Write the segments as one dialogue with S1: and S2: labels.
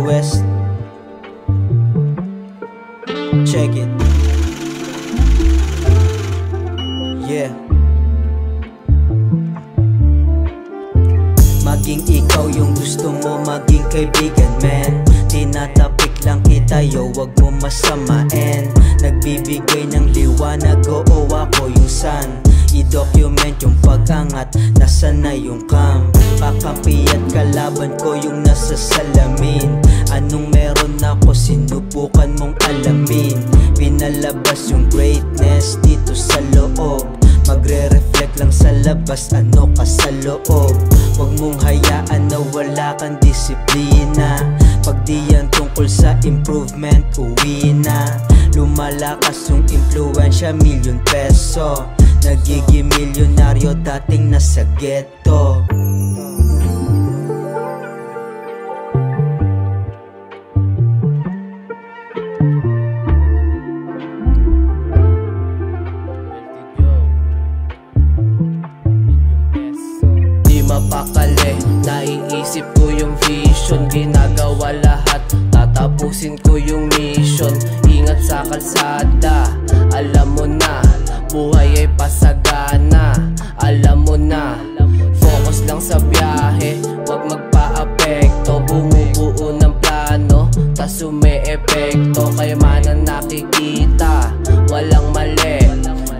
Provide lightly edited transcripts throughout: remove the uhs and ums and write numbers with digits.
S1: West. Check it. Yeah. Maging ikaw yung gusto mo maging kaibigan, man. Tinatapik lang kita, yo, wag mo masamain. Nagbibigay ng liwanag, oo, ako yung sun. I-document yung pag-angat, nasa na yung cam. Kakampi at kalaban ko yung nasa salamin. Anong meron ako, sinubukan mong alamin. Pinalabas yung greatness dito sa loob. Magre-reflect lang sa labas, ano ka sa loob. Huwag mong hayaan na wala kang disiplina. Pag di yan tungkol sa improvement, uwi na. Lumalakas yung impluensya, milyon peso. Nagiging milyonaryo dating nasa ghetto.
S2: Mapakali, naiisip ko yung vision. Ginagawa lahat, tatapusin ko yung mission. Ingat sa kalsada, alam mo na. Buhay ay pasagana, alam mo na. Focus lang sa biyahe, wag magpa-apekto. Bumubuo ng plano, tas umi-epekto. Kaya man ang nakikita, walang mali.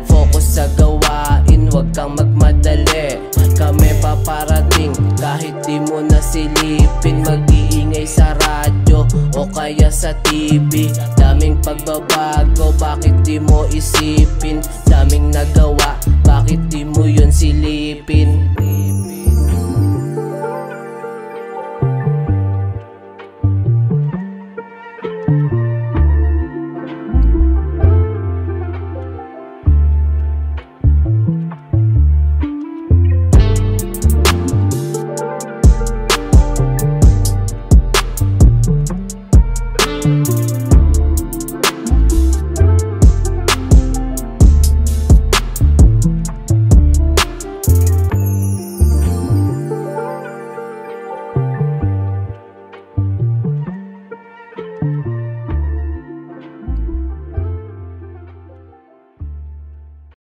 S2: Focus sa gawain, wag kang magmadali. Kami paparating kahit di mo nasilipin. Mag-iingay sa radyo o kaya sa TV. Daming pagbabago, bakit di mo isipin? Daming nagawa